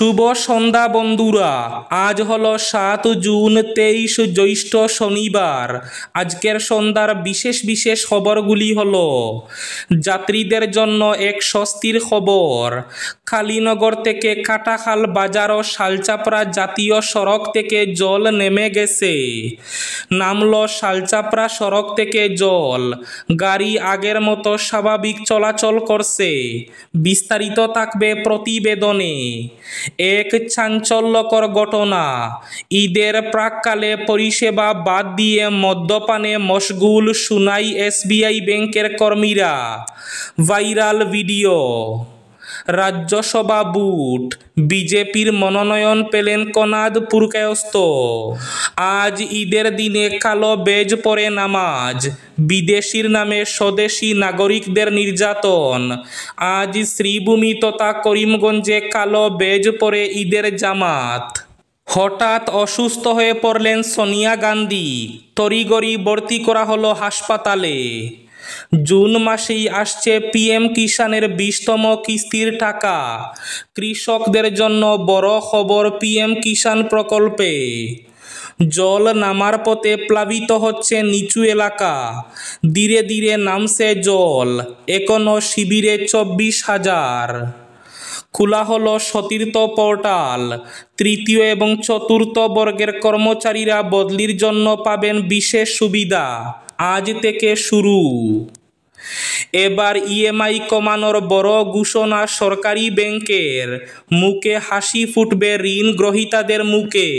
শুভ সন্ধ্যা বন্ধুরা। আজ হলো ৭ জুন ২৩ জ্যৈষ্ঠ শনিবার। আজকের সন্ধ্যার বিশেষ বিশেষ খবরগুলি হলো: যাত্রীদের জন্য এক স্বস্তির খবর। কালীনগর থেকে কাটাখাল বাজার ও শালচাপড়া জাতীয় সড়ক থেকে জল নেমে গেছে। নামল শালচাপড়া সড়ক থেকে জল, গাড়ি আগের মতো স্বাভাবিক চলাচল করছে। বিস্তারিত থাকবে প্রতিবেদনে। এক চাঞ্চল্যকর ঘটনা। ঈদের প্রাক্কালে পরিষেবা বাদ দিয়ে মদ্যপানে মশগুল সুনাই এসবিআই ব্যাংকের কর্মীরা। Viral video. রাজ্যসভা বুট, বিজেপির মনোনয়ন পেলেন কনাদ পুরকায়স্থ। আজ ঈদের দিনে কালো বেজ পরে নামাজ, বিদেশির নামে স্বদেশি নাগরিকদের নির্যাতন। আজ শ্রীভূমি তথা করিমগঞ্জে কালো বেজ পরে ঈদের জামাত। হঠাৎ অসুস্থ হয়ে পড়লেন সোনিয়া গান্ধী, তড়িঘড়ি ভর্তি করা হলো হাসপাতালে। জুন মাসেই আসছে পিএম কিষাণের ২০তম কিস্তির টাকা। কৃষকদের জন্য বড় খবর পিএম কিষাণ প্রকল্পে। জল নামার পথে প্লাবিত হচ্ছে নিচু এলাকা, ধীরে ধীরে নামছে জল, এখনো শিবিরে ২৪,০০০। খোলা হলো সতীর্থ পোর্টাল। তৃতীয় এবং চতুর্থ বর্গের কর্মচারীরা বদলির জন্য পাবেন বিশেষ সুবিধা। আজ থেকে শুরু। এবার ইএমআই কমানোর বড় ঘোষণা সরকারি ব্যাংকের। মুখে হাসি ফুটবে ঋণ গ্রহীতাদের মুখে।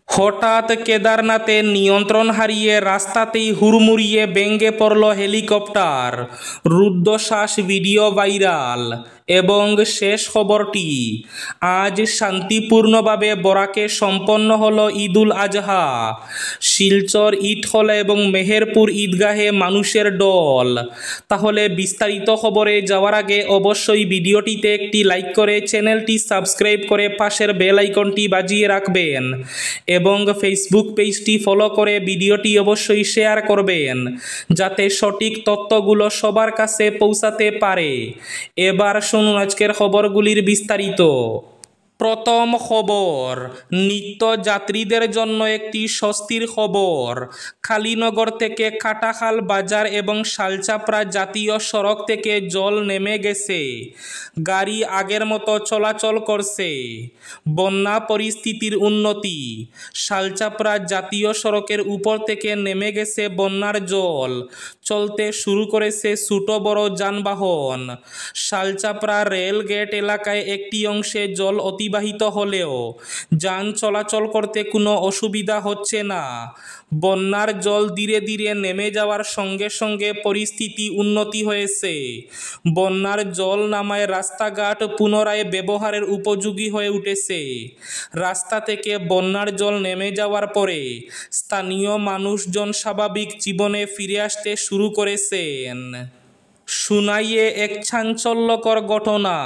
হঠাৎ কেদারনাথে নিয়ন্ত্রণ হারিয়ে রাস্তাতেই হুড়মুড়িয়ে ভেঙে পড়ল হেলিকপ্টার। রুদ্ধশ্বাস ভিডিও ভাইরাল। এবং শেষ খবরটি, আজ শান্তিপূর্ণভাবে বরাকে সম্পন্ন হলো ঈদুল আজহা। শিলচর ঈদ হল এবং মেহেরপুর ঈদগাহে মানুষের ঢল। তাহলে বিস্তারিত খবরে যাওয়ার আগে অবশ্যই ভিডিওটিতে একটি লাইক করে চ্যানেলটি সাবস্ক্রাইব করে পাশের বেল আইকনটি বাজিয়ে রাখবেন এবং ফেসবুক পেজটি ফলো করে ভিডিওটি অবশ্যই শেয়ার করবেন, যাতে সঠিক তথ্যগুলো সবার কাছে পৌঁছাতে পারে। এবার শুনুন আজকের খবরগুলির বিস্তারিত। প্রথম খবর, নিত্য যাত্রীদের জন্য একটি স্বস্তির খবর। কালীনগর থেকে কাটাখাল বাজার এবং শালচাপড়া জাতীয় সড়ক থেকে জল নেমে গেছে। গাড়ি আগের মতো চলাচল করছে। বন্যা পরিস্থিতির উন্নতি। শালচাপড়া জাতীয় সড়কের উপর থেকে নেমে গেছে বন্যার জল। চলতে শুরু করেছে ছোট বড় যানবাহন। শালচাপড়া রেল গেট এলাকায় একটি অংশে জল অতিবাহিত হলেও যান চলাচল করতে কোনো অসুবিধা হচ্ছে না। বন্যার জল ধীরে ধীরে নেমে যাওয়ার সঙ্গে সঙ্গে পরিস্থিতি উন্নতি হয়েছে। বন্যার জল নামায় রাস্তাঘাট পুনরায় ব্যবহারের উপযোগী হয়ে উঠেছে। রাস্তা থেকে বন্যার জল নেমে যাওয়ার পরে স্থানীয় মানুষজন স্বাভাবিক জীবনে ফিরে আসতে শুরু করেছেন। সুনাইয়ে এক চাঞ্চল্যকর ঘটনা।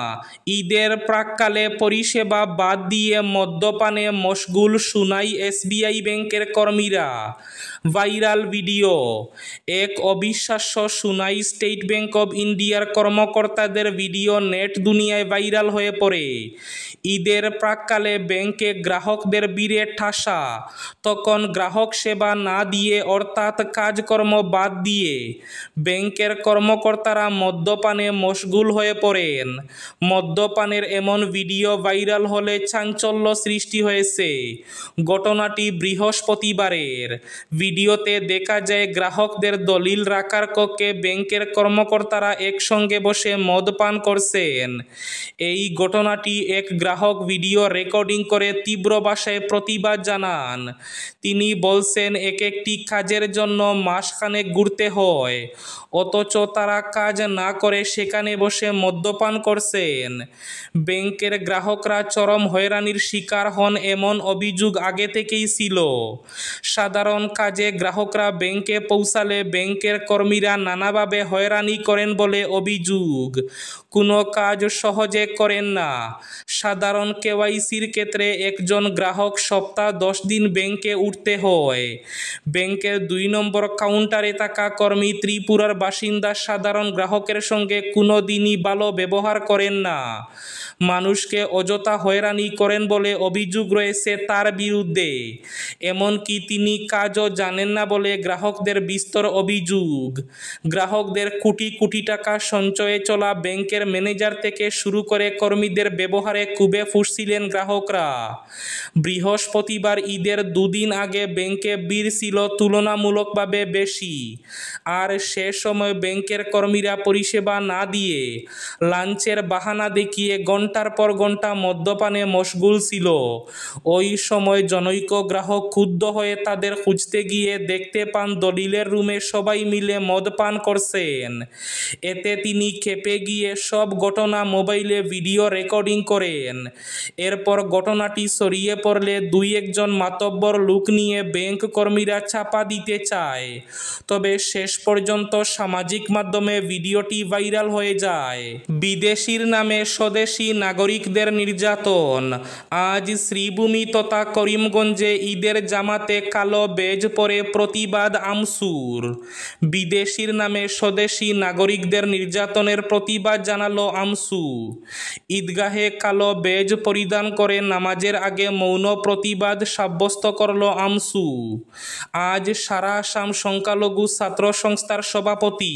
ঈদের প্রাক্কালে পরিষেবা বাদ দিয়ে মদ্যপানে মশগুল সুনাই এসবিআই ব্যাংকের কর্মীরা। Viral video. এক অবিশ্বাস্য সুনাই স্টেট ব্যাংক অব ইন্ডিয়ার কর্মকর্তাদের ভিডিও নেট দুনিয়ায় ভাইরাল হয়ে পড়ে। ঈদের প্রাক্কালে ব্যাংকে গ্রাহকদের ভিড়ে ঠাসা। তখন গ্রাহক সেবা না দিয়ে, অর্থাৎ কাজকর্ম বাদ দিয়ে ব্যাংকের কর্মকর্তারা মদ্যপানে মশগুল হয়ে পড়েন। মদ্যপানের এমন ভিডিও ভাইরাল হলে চাঞ্চল্য সৃষ্টি হয়েছে। ঘটনাটি বৃহস্পতিবারের। ভিডিওতে দেখা যায় গ্রাহকদের দলিল রাখার কক্ষে ব্যাংকের কর্মকর্তারা একসঙ্গে বসে মদ পান করছেন। এই ঘটনাটি এক গ্রাহক ভিডিও রেকর্ডিং করে তীব্র ভাষায় প্রতিবাদ জানান। তিনি বলছেন, এক একটি কাজের জন্য মাসখানেক ঘুরতে হয়, অথচ তারা কাজ না করে সেখানে বসে মদ্যপান করছেন। ব্যাংকের গ্রাহকরা চরম হয়রানির শিকার হন এমন অভিযোগ আগে থেকেই ছিল। সাধারণ কাজে গ্রাহকরা ব্যাংকে পৌঁছালে ব্যাংকের কর্মীরা নানাভাবে হয়রানি করেন বলে অভিযোগ। কোনো কাজ সহজে করেন না। সাধারণ কেওয়াইসির ক্ষেত্রে একজন গ্রাহক সপ্তাহ 10 দিন ব্যাংকে উঠতে হয়। ব্যাংকের 2 নম্বর কাউন্টারে থাকা কর্মী ত্রিপুরার বাসিন্দা সাধারণ গ্রাহকের সঙ্গে কোনো দিনই ভালো ব্যবহার করেন না। মানুষকে অযথা হয়রানি করেন বলে অভিযোগ রয়েছে তার বিরুদ্ধে। এমনকি তিনি কাজও জানেন না বলে গ্রাহকদের বিস্তর অভিযোগ। গ্রাহকদের কোটি কোটি টাকা সঞ্চয়ে চলা ব্যাংকের ম্যানেজার থেকে শুরু করে কর্মীদের ব্যবহারে ক্ষোভে ফুঁসছিলেন গ্রাহকরা। বৃহস্পতিবার ঈদের দুদিন আগে ব্যাংকে ভিড় ছিল তুলনামূলকভাবে বেশি, আর সে সময় ব্যাংকের কর্মীরা পরিষেবা না দিয়ে লাঞ্চের বাহানা দেখিয়ে ঘণ্টার পর ঘণ্টা মদ্যপানে মশগুল ছিল। ওই সময় জনৈক গ্রাহক ক্ষুব্ধ হয়ে তাদের খুঁজতে গিয়ে দেখতে পান দলিলের রুমে সবাই মিলে মদ পান করছেন। এতে তিনি ক্ষেপে গিয়ে সব ঘটনা মোবাইলে ভিডিও রেকর্ডিং করেন। এরপর ঘটনাটি ছড়িয়ে পড়লে দুই একজন মাতব্বর লোক নিয়ে ব্যাংক কর্মীরা চাপা দিতে চায়। তবে শেষ পর্যন্ত সামাজিক মাধ্যমে ভিডিওটি ভাইরাল হয়ে যায়। বিদেশির নামে স্বদেশি নাগরিকদের নির্যাতন। আজ শ্রীভূমি তথা করিমগঞ্জে ঈদের জামাতে কালো বেজ পরে প্রতিবাদ আমসুর। বিদেশির নামে স্বদেশি নাগরিকদের নির্যাতনের প্রতিবাদ জানালো আমসু। ঈদগাহে কালো বেজ পরিধান করে নামাজের আগে মৌন প্রতিবাদ সাব্যস্ত করল আমসু। আজ সারা আসাম সংখ্যালঘু ছাত্র সংস্থার সভাপতি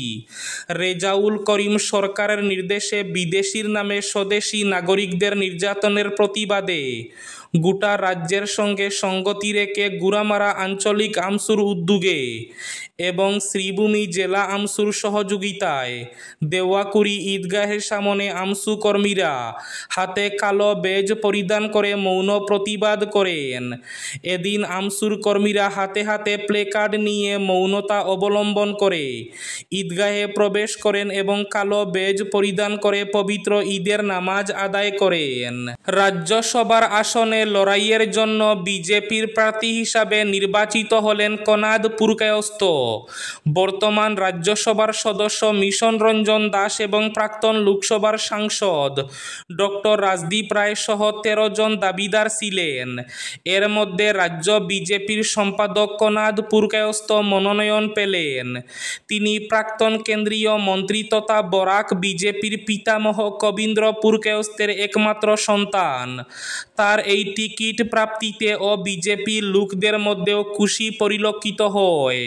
রেজাউল করিম সরকারের নির্দেশে বিদেশির নামে স্বদেশি নাগরিকদের নির্যাতনের প্রতিবাদে গোটা রাজ্যের সঙ্গে সঙ্গতি রেখে গুড়ামারা আঞ্চলিক আমসুর উদ্যোগে এবং শ্রীভূমি জেলা আমসুর সহযোগিতায় দেওয়াকুড়ি ঈদগাহের সামনে আমসু কর্মীরা হাতে কালো বেজ পরিধান করে মৌন প্রতিবাদ করেন। এদিন আমসুর কর্মীরা হাতে হাতে প্লেকার্ড নিয়ে মৌনতা অবলম্বন করে ঈদগাহে প্রবেশ করেন এবং কালো বেজ পরিধান করে পবিত্র ঈদের নামাজ আদায় করেন। রাজ্যসভার আসনে লড়াইয়ের জন্য বিজেপির প্রার্থী হিসাবে নির্বাচিত হলেন কনাদ পুরকায়স্থ। বর্তমান রাজ্যসভার সদস্য মিশন রঞ্জন দাস এবং প্রাক্তন লোকসভার সাংসদ ডক্টর রাজদীপ রায় সহ 13 জন দাবিদার ছিলেন। এর মধ্যে রাজ্য বিজেপির সম্পাদক কনাদ পুরকায়স্থ মনোনয়ন পেলেন। তিনি প্রাক্তন কেন্দ্রীয় মন্ত্রী তথা বরাক বিজেপির পিতামহ কবীন্দ্র পুরকায়স্থের একমাত্র সন্তান। তার এই টিকিট প্রাপ্তিতে ও বিজেপির লোকদের মধ্যেও খুশি পরিলক্ষিত হয়।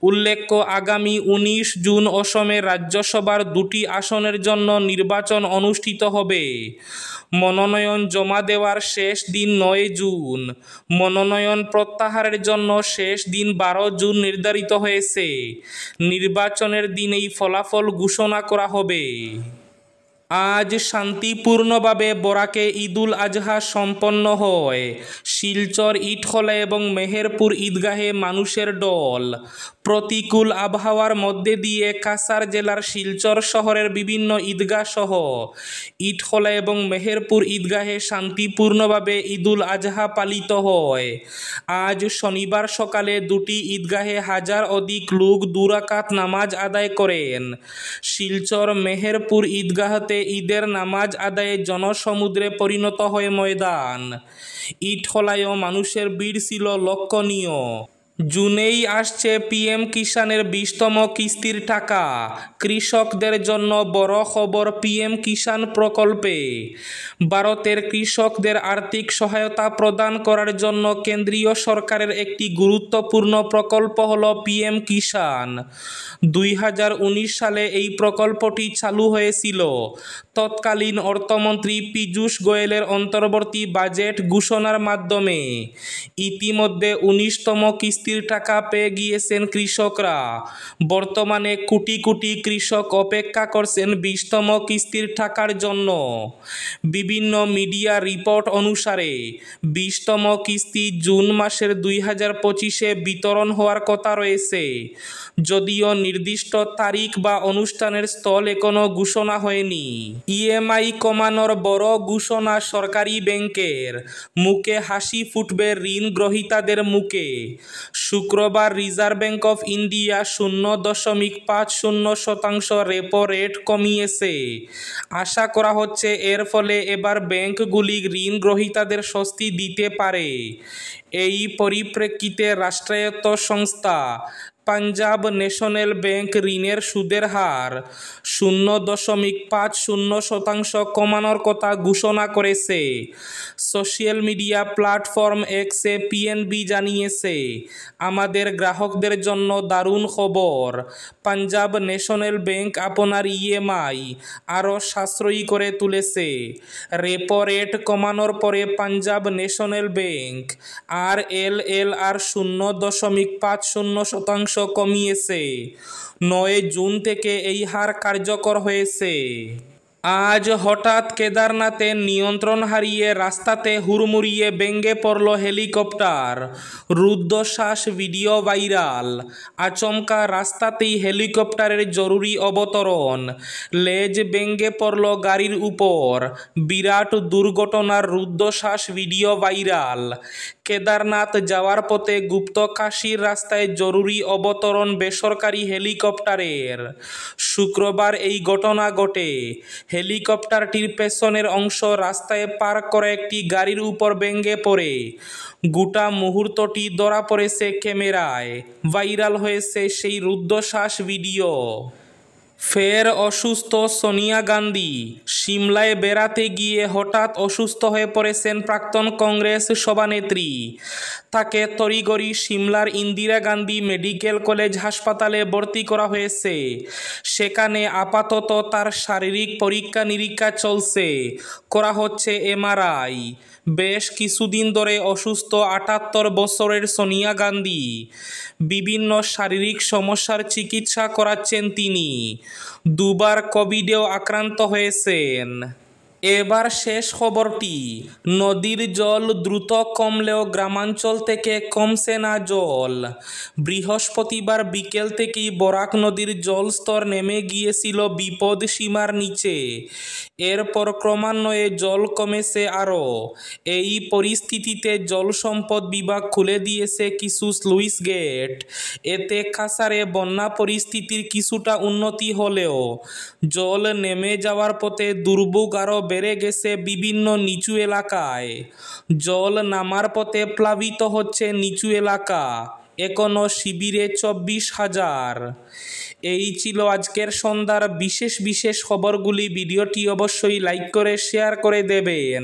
উল্লেখ্য, আগামী 19 জুন অসমে রাজ্যসভার 2টি আসনের জন্য নির্বাচন অনুষ্ঠিত হবে। মনোনয়ন জমা দেওয়ার শেষ দিন 9 জুন। মনোনয়ন প্রত্যাহারের জন্য শেষ দিন 12 জুন নির্ধারিত হয়েছে। নির্বাচনের দিনেই ফলাফল ঘোষণা করা হবে। আজ শান্তিপূর্ণভাবে বরাকে ঈদুল আজহা সম্পন্ন হয়। শিলচর, ইটখলা এবং মেহেরপুর ঈদগাহে মানুষের ঢল। প্রতিকূল আবহাওয়ার মধ্যে দিয়ে কাছাড় জেলার শিলচর শহরের বিভিন্ন ঈদগাহ সহ ইটখলা এবং মেহেরপুর ঈদগাহে শান্তিপূর্ণভাবে ঈদুল আজহা পালিত হয়। আজ শনিবার সকালে 2টি ঈদগাহে হাজার অধিক লোক 2 রাকাত নামাজ আদায় করেন। শিলচর মেহেরপুর ঈদগাহতে ঈদের নামাজ আদায়ে জনসমুদ্রে পরিণত হয় ময়দান। ইটখলায়ও মানুষের ভিড় ছিল লক্ষণীয়। জুনেই আসছে পিএম কিষানের 20তম কিস্তির টাকা। কৃষকদের জন্য বড় খবর পিএম কিষান প্রকল্পে। ভারতের কৃষকদের আর্থিক সহায়তা প্রদান করার জন্য কেন্দ্রীয় সরকারের একটি গুরুত্বপূর্ণ প্রকল্প হল পিএম কিষান। 2019 সালে এই প্রকল্পটি চালু হয়েছিল। তৎকালীন অর্থমন্ত্রী পীযূষ গোয়েলের অন্তর্বর্তী বাজেট ঘোষণার মাধ্যমে ইতিমধ্যে 19তম কিস্তির টাকা পেয়ে গিয়েছেন কৃষকরা। বর্তমানে কোটি কোটি কৃষক অপেক্ষা করছেন 20তম কিস্তির টাকার জন্য। বিভিন্ন মিডিয়া রিপোর্ট অনুসারে 20তম কিস্তি জুন মাসের 2025-এ বিতরণ হওয়ার কথা রয়েছে, যদিও নির্দিষ্ট তারিখ বা অনুষ্ঠানের স্থল এখনো ঘোষণা হয়নি। ইএমআই কমানোর বড় ঘোষণা সরকারি ব্যাংকের। মুখে হাসি ফুটবে ঋণ গ্রহীতাদের মুখে। শুক্রবার reserve bank of India 0.50% repo rate কমিয়েছে। আশা করা হচ্ছে এর ফলে এবার ব্যাংকগুলি ঋণ গ্রহীতাদের স্বস্তি দিতে পারে। এই পরিপ্রেক্ষিতে রাষ্ট্রায়ত্ত সংস্থা পাঞ্জাব ন্যাশনাল ব্যাংক ঋণের সুদের হার 0.50% কমানোর কথা ঘোষণা করেছে। সোশ্যাল মিডিয়া প্ল্যাটফর্ম এক্সে পিএনবি জানিয়েছে, আমাদের গ্রাহকদের জন্য দারুণ খবর। পাঞ্জাব ন্যাশনাল ব্যাংক আপনার ইএমআই আরও সাশ্রয়ী করে তুলেছে। রেপো রেট কমানোর পরে পাঞ্জাব ন্যাশনাল ব্যাংক RLLR 0.50% কমিয়েছে। 9 জুন থেকে এই হার কার্যকর হয়েছে। আজ হঠাৎ কেদারনাথে নিয়ন্ত্রণ হারিয়ে রাস্তাতে হুড়মুড়িয়ে ভেঙে পড়ল হেলিকপ্টার। রুদ্ধশ্বাস ভিডিও ভাইরাল। আচমকা রাস্তাতেই হেলিকপ্টারের জরুরি অবতরণ। লেজ ভেঙে পড়ল গাড়ির উপর। বিরাট দুর্ঘটনার রুদ্ধশ্বাস ভিডিও ভাইরাল। কেদারনাথ যাওয়ার পথে গুপ্তকাশীর রাস্তায় জরুরি অবতরণ বেসরকারি হেলিকপ্টারের। শুক্রবার এই ঘটনা ঘটে। হেলিকপ্টারটির পেছনের অংশ রাস্তায় পার্ক করা একটি গাড়ির উপর ভেঙে পড়ে। গোটা মুহূর্তটি ধরা পড়েছে ক্যামেরায়। ভাইরাল হয়েছে সেই রুদ্ধশ্বাস ভিডিও। ফের অসুস্থ সোনিয়া গান্ধী। সিমলায় বেড়াতে গিয়ে হঠাৎ অসুস্থ হয়ে পড়েছেন প্রাক্তন কংগ্রেস সভানেত্রী। তাকে তড়িঘড়ি সিমলার ইন্দিরা গান্ধী মেডিকেল কলেজ হাসপাতালে ভর্তি করা হয়েছে। সেখানে আপাতত তার শারীরিক পরীক্ষা নিরীক্ষা চলছে, করা হচ্ছে এমআরআই। বেশ কিছুদিন ধরে অসুস্থ 78 বছরের সোনিয়া গান্ধী। বিভিন্ন শারীরিক সমস্যার চিকিৎসা করাচ্ছেন তিনি। দুবার কোভিডেও আক্রান্ত হয়েছেন। এবার শেষ খবরটি। নদীর জল দ্রুত কমলেও গ্রামাঞ্চল থেকে কমছে না জল। বৃহস্পতিবার বিকেল থেকেই বরাক নদীর জলস্তর নেমে গিয়েছিল বিপদ সীমার নিচে। এরপর ক্রমান্বয়ে জল কমেছে আরও। এই পরিস্থিতিতে জল সম্পদ বিভাগ খুলে দিয়েছে কিছু স্লুইস গেট। এতে কাছাড়ে বন্যা পরিস্থিতির কিছুটা উন্নতি হলেও জল নেমে যাওয়ার পথে দুর্ভোগ আরও বেড়ে গেছে বিভিন্ন নিচু এলাকায়। জল নামার পথে প্লাবিত হচ্ছে নিচু এলাকা। এখনো শিবিরে 24,000। এই ছিল আজকের সন্ধ্যার বিশেষ খবরগুলি। ভিডিওটি অবশ্যই লাইক করে শেয়ার করে দেবেন।